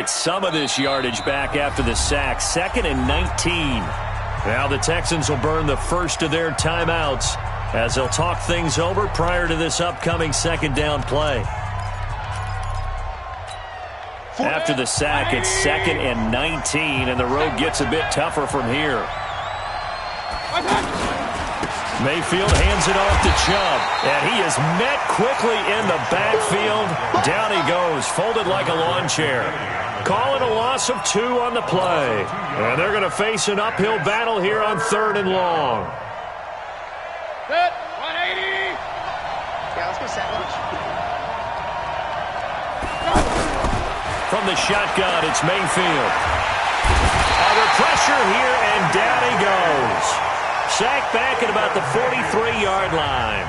get some of this yardage back after the sack. 2nd and 19. Now the Texans will burn the first of their timeouts as they'll talk things over prior to this upcoming second down play. After the sack, it's 2nd and 19, and the road gets a bit tougher from here. Mayfield hands it off to Chubb, and he is met quickly in the backfield. Down he goes, folded like a lawn chair. Calling a loss of 2 on the play. And they're going to face an uphill battle here on 3rd and long. Set, 180. Yeah, let's go sandwich. From the shotgun, it's Mayfield. Under pressure here, and down he goes. Sacked back at about the 43-yard line.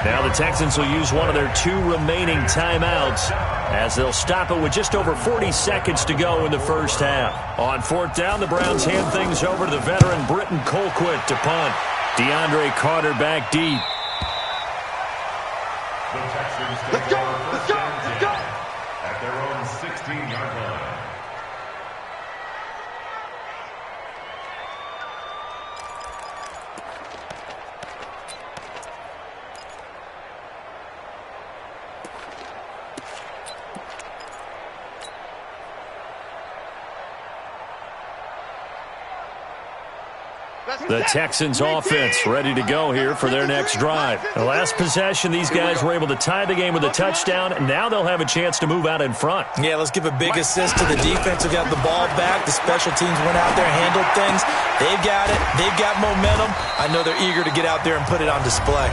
Now the Texans will use one of their 2 remaining timeouts as they'll stop it with just over 40 seconds to go in the first half. On 4th down, the Browns hand things over to the veteran Britton Colquitt to punt. DeAndre Carter back deep. Let's go, let's go, let's go. At their own 16-yard line. The Texans offense ready to go here for their next drive. The last possession, these guys were able to tie the game with a touchdown, and now they'll have a chance to move out in front. Yeah, let's give a big assist to the defense who got the ball back. The special teams went out there, handled things. They've got it. They've got momentum. I know they're eager to get out there and put it on display.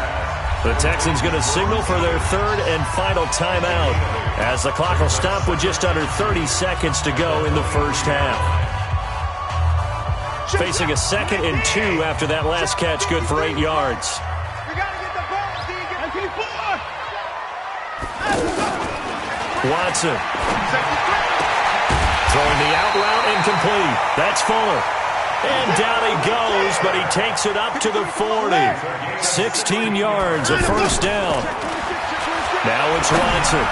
The Texans going to signal for their 3rd and final timeout as the clock will stop with just under 30 seconds to go in the first half. Facing a 2nd and 2 after that last catch, good for 8 yards. We got to get the ball, Deegan. Watson. Throwing the out route incomplete. That's Fuller. And down he goes, but he takes it up to the 40. 16 yards, a first down. Now it's Watson.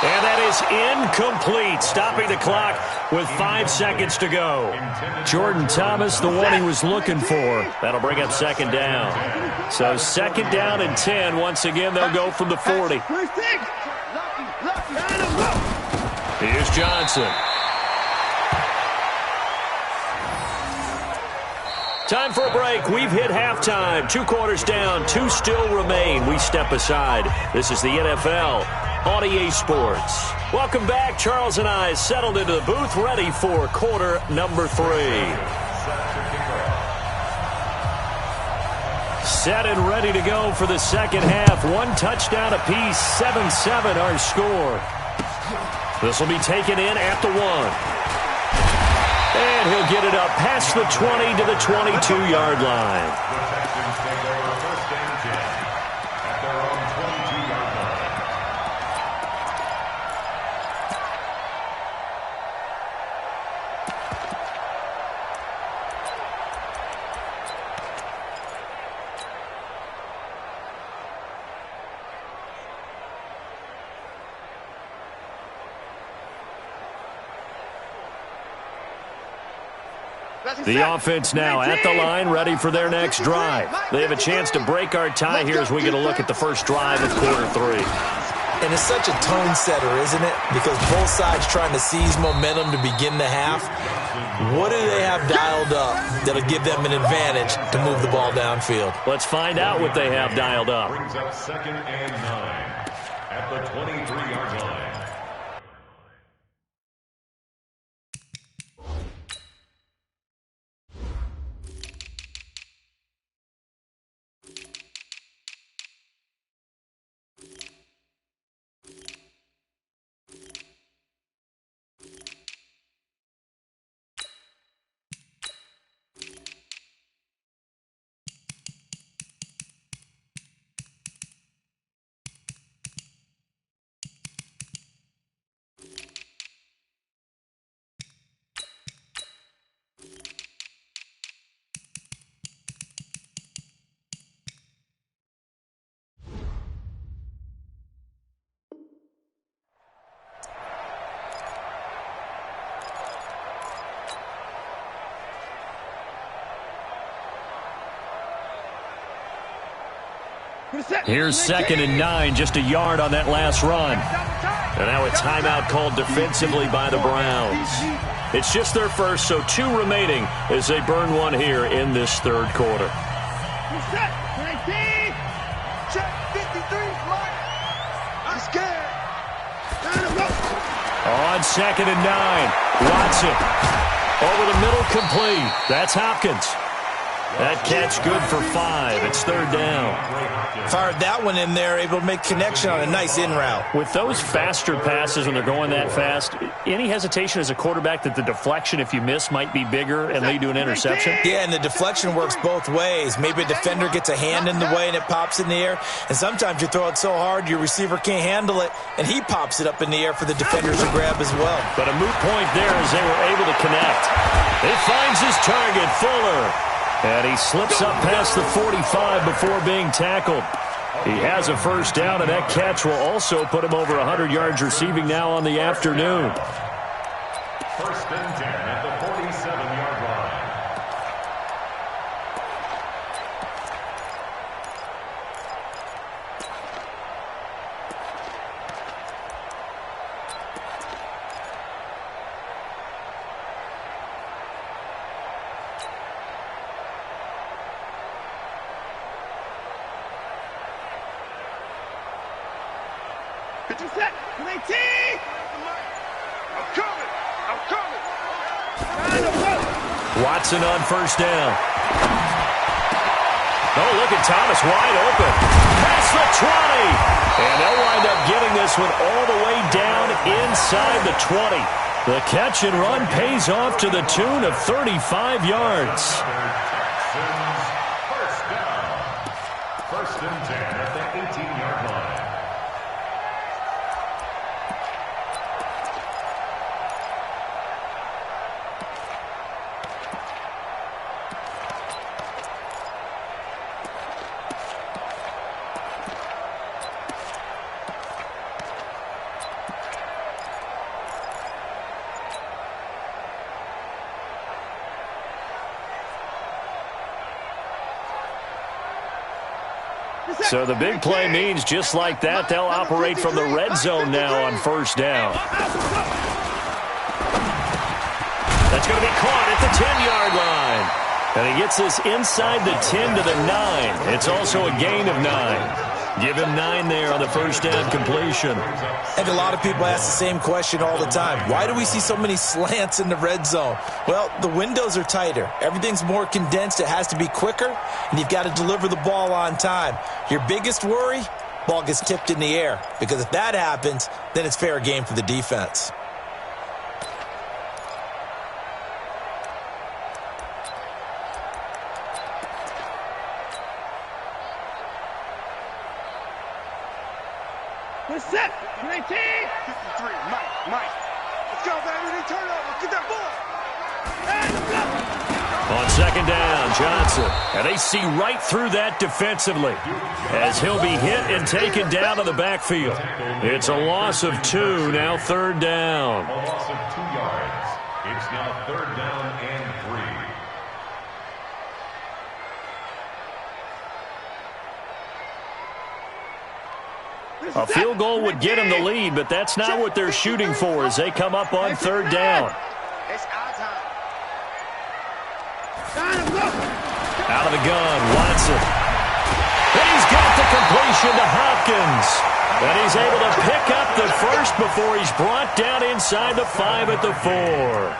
And that is incomplete, stopping the clock with 5 seconds to go. Jordan Thomas, the one he was looking for. That'll bring up 2nd down. So 2nd down and 10. Once again, they'll go from the 40. Here's Johnson. Time for a break. We've hit halftime. 2 quarters down. 2 still remain. We step aside. This is the NFL on EA Sports. Welcome back. Charles and I settled into the booth, ready for quarter number 3. Set and ready to go for the second half. 1 touchdown apiece. 7-7 our score. This will be taken in at the 1. And he'll get it up past the 20 to the 22-yard line. The offense now at the line, ready for their next drive. They have a chance to break our tie here as we get a look at the first drive of quarter 3. And it's such a tone setter, isn't it? Because both sides trying to seize momentum to begin the half. What do they have dialed up that'll give them an advantage to move the ball downfield? Let's find out what they have dialed up. Brings up 2nd and 9 at the 23-yard line. Here's 2nd and 9, just a yard on that last run. And now a timeout called defensively by the Browns. It's just their first, so 2 remaining as they burn one here in this third quarter. On 2nd and 9, Watson. Over the middle, complete. That's Hopkins. That catch good for 5. It's 3rd down. Fired that one in there, able to make connection on a nice in route. With those faster passes when they're going that fast, any hesitation as a quarterback that the deflection, if you miss, might be bigger and lead to an interception? Yeah, and the deflection works both ways. Maybe a defender gets a hand in the way and it pops in the air. And sometimes you throw it so hard your receiver can't handle it, and he pops it up in the air for the defenders to grab as well. But a moot point there as they were able to connect. It finds his target, Fuller. And he slips up past the 45 before being tackled. He has a first down, and that catch will also put him over 100 yards receiving now on the afternoon. 1st and 10 at the 47-yard line. Watson on first down. Oh, look at Thomas wide open. Past the 20. And they'll wind up getting this one all the way down inside the 20. The catch and run pays off to the tune of 35 yards. First down. 1st and 10 at the 18-yard line. So the big play means just like that, they'll operate from the red zone now on first down. That's going to be caught at the 10-yard line. And he gets this inside the 10 to the 9. It's also a gain of 9. Give him 9 there on the first down completion. And a lot of people ask the same question all the time. Why do we see so many slants in the red zone? Well, the windows are tighter. Everything's more condensed. It has to be quicker, and you've got to deliver the ball on time. Your biggest worry, ball gets tipped in the air. Because if that happens, then it's fair game for the defense. We're set. 19. 53. Mike. Let's go, baby. Turn over. Get that ball. On second down, Johnson. And they see right through that defensively as he'll be hit and taken down to the backfield. It's a loss of 2, now 3rd down. A loss of 2 yards. It's now 3rd down and 3. A field goal would get them the lead, but that's not what they're shooting for as they come up on 3rd down. It's our time. Out of the gun, Watson. And he's got the completion to Hopkins. And he's able to pick up the first before he's brought down inside the 5 at the 4.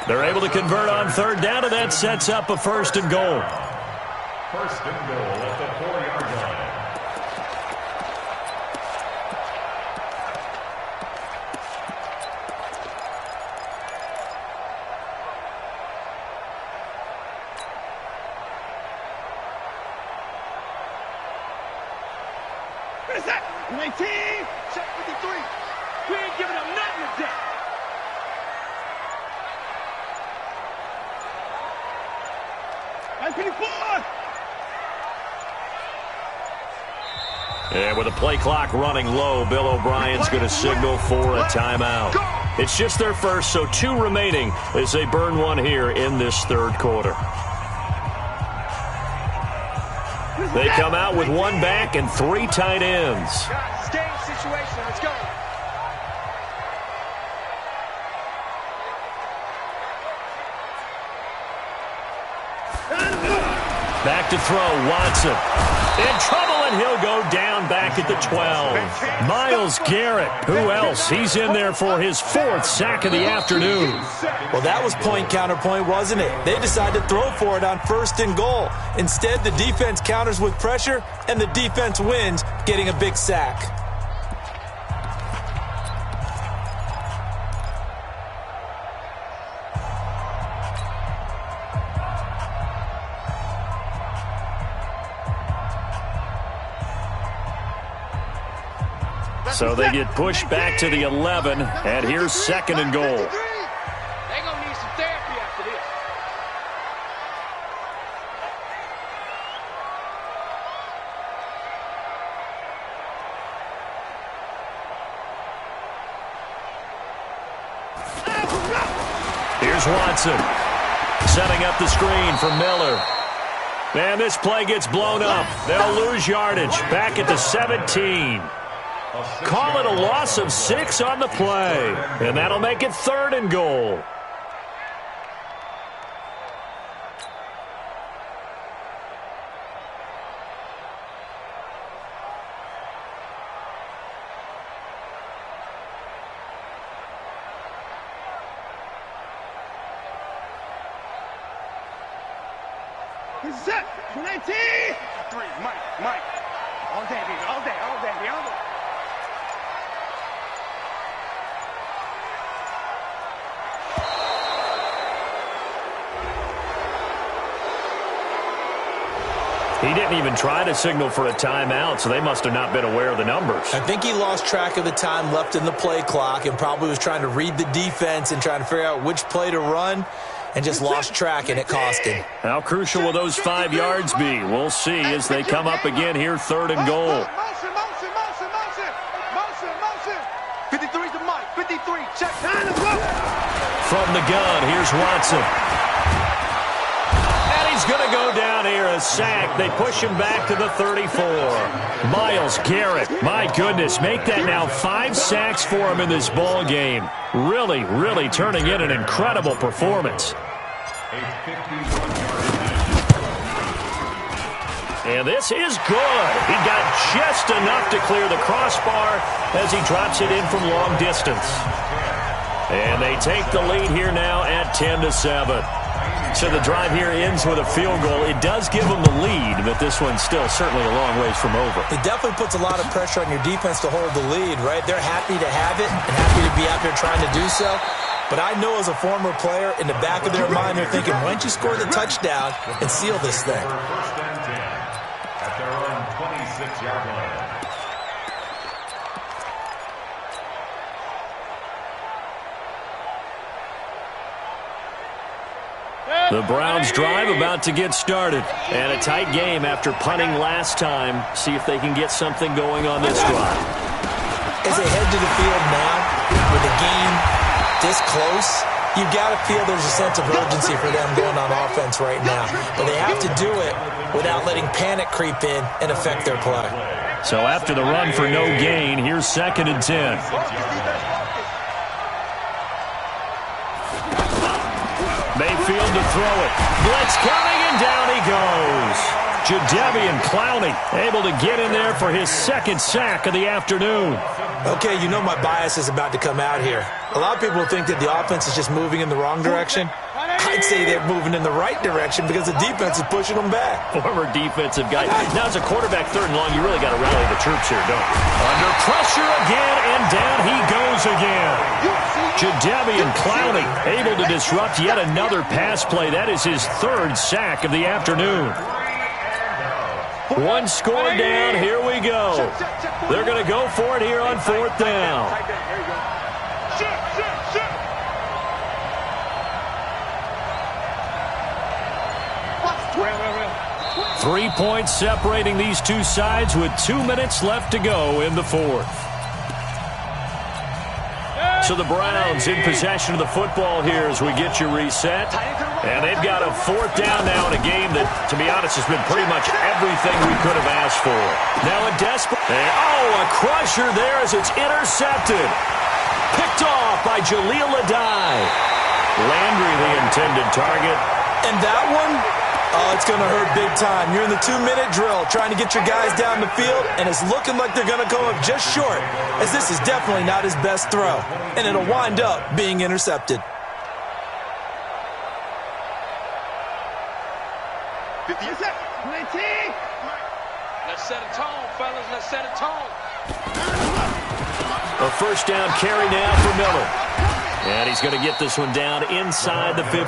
They're able to convert on 3rd down, and that sets up a 1st and goal. 1st and goal at the 4-yard line. What is that? 19. Check 53. We ain't giving up nothing today. That's 54. And with the play clock running low, Bill O'Brien's going to signal for a timeout. It's just their first, so 2 remaining as they burn one here in this 3rd quarter. They come out with one back and 3 tight ends. Guys, it's game situation. Let's go. Back to throw, Watson. In trouble, and he'll go down back at the 12. Myles Garrett, who else? He's in there for his 4th sack of the afternoon. Well, that was point counterpoint, wasn't it? They decided to throw for it on 1st and goal. Instead, the defense counters with pressure, and the defense wins, getting a big sack. So they get pushed back to the 11, and here's 2nd and goal. They're going to need some therapy after this. Here's Watson. Setting up the screen for Miller. And this play gets blown up. They'll lose yardage. Back at the 17. Call it a loss of 6 on the play. And that'll make it 3rd and goal. Set. 19. 3. Mike. All day, baby. All day. He didn't even try to signal for a timeout, so they must have not been aware of the numbers. I think he lost track of the time left in the play clock and probably was trying to read the defense and trying to figure out which play to run and just lost track, and it cost him. How crucial will those 5 yards be? We'll see as they come up again here, 3rd and goal. Motion. 53 to Mike. 53. Check. Time to go. From the gun, here's Watson. And he's going to go down here, a sack. They push him back to the 34. Myles Garrett, my goodness, make that now 5 sacks for him in this ball game. Really turning in an incredible performance. And this is good. He got just enough to clear the crossbar as he drops it in from long distance. And they take the lead here now at 10-7. So the drive here ends with a field goal. It does give them the lead, but this one's still certainly a long ways from over. It definitely puts a lot of pressure on your defense to hold the lead, right? They're happy to have it and happy to be out there trying to do so. But I know as a former player, in the back of their mind, they're thinking, why don't you score the touchdown and seal this thing? First and 10 at their own 26-yard line. The Browns drive about to get started. And a tight game after punting last time. See if they can get something going on this drive. As they head to the field now, with the game this close, you've got to feel there's a sense of urgency for them going on offense right now. But they have to do it without letting panic creep in and affect their play. So after the run for no gain, here's 2nd and 10. Mayfield to throw it. Blitz coming, and down he goes. Jadeveon Clowney able to get in there for his 2nd sack of the afternoon. Okay, you know my bias is about to come out here. A lot of people think that the offense is just moving in the wrong direction. I'd say they're moving in the right direction because the defense is pushing them back. Former defensive guy. Now, as a quarterback, 3rd and long, you really got to rally the troops here, don't you? Under pressure again, and down he goes again. Jadeveon Clowney able to disrupt yet another pass play. That is his 3rd sack of the afternoon. 1 score down. Here we go. They're going to go for it here on 4th down. 3 points separating these two sides with 2 minutes left to go in the 4th. So the Browns in possession of the football here as we get you reset. And they've got a 4th down now in a game that, to be honest, has been pretty much everything we could have asked for. Now a desperate... a crusher there as it's intercepted. Picked off by Jaleel Adai. Landry the intended target. And that one, it's going to hurt big time. You're in the 2-minute drill trying to get your guys down the field, and it's looking like they're going to go up just short, as this is definitely not his best throw. And it'll wind up being intercepted. 50 seconds. 19. Let's set a tone, fellas. Let's set a tone. A 1st down carry now for Miller. And he's going to get this one down inside the 15.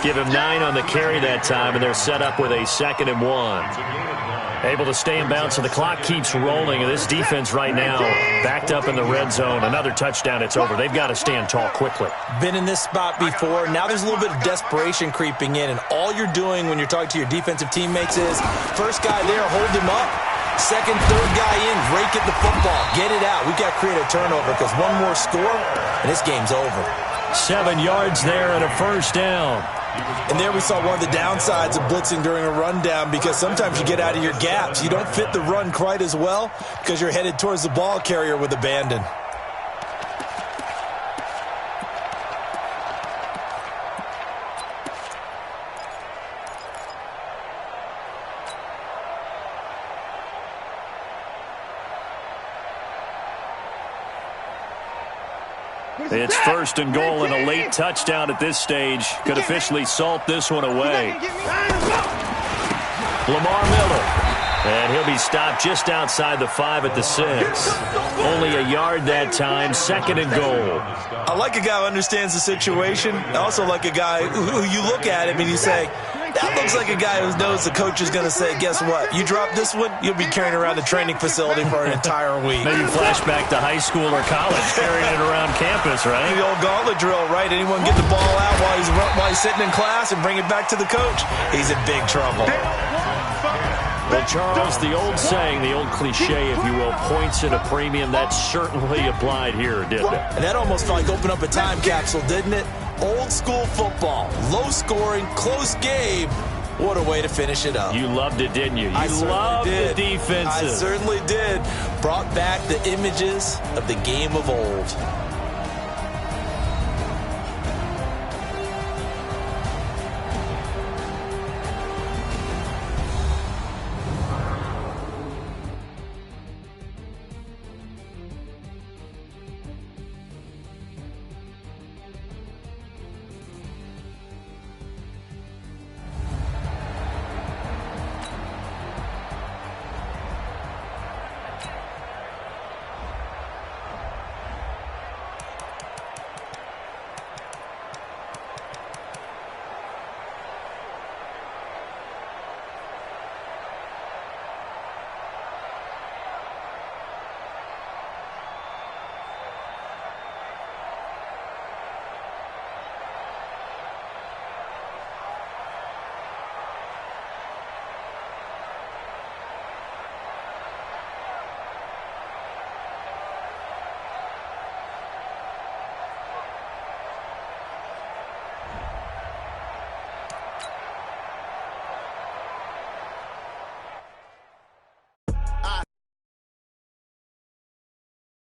Give him 9 on the carry that time, and they're set up with a 2nd and 1. Able to stay in bounds, so the clock keeps rolling. And this defense right now backed up in the red zone. Another touchdown, it's over. They've got to stand tall quickly. Been in this spot before. Now there's a little bit of desperation creeping in, and all you're doing when you're talking to your defensive teammates is, first guy there, hold him up. Second, third guy in, rake at the football. Get it out. We've got to create a turnover because one more score, and this game's over. 7 yards there and a 1st down. And there we saw one of the downsides of blitzing during a rundown, because sometimes you get out of your gaps. You don't fit the run quite as well because you're headed towards the ball carrier with abandon. It's 1st and goal, and a late touchdown at this stage could officially salt this one away. Lamar Miller. And he'll be stopped just outside the 5 at the 6. Only a yard that time, 2nd and goal. I like a guy who understands the situation. I also like a guy who you look at him and you say, that looks like a guy who knows the coach is going to say, guess what? You drop this one, you'll be carrying around the training facility for an entire week. Maybe flashback to high school or college, carrying it around campus, right? The old gauntlet drill, right? Anyone get the ball out while he's sitting in class and bring it back to the coach? He's in big trouble. Well, Charles, the old saying, the old cliche, if you will, points at a premium, that certainly applied here, didn't it? And that almost felt like opened up a time capsule, didn't it? Old school football, low scoring, close game. What a way to finish it up. You loved it, didn't you? I loved did. The defenses. I certainly did. Brought back the images of the game of old.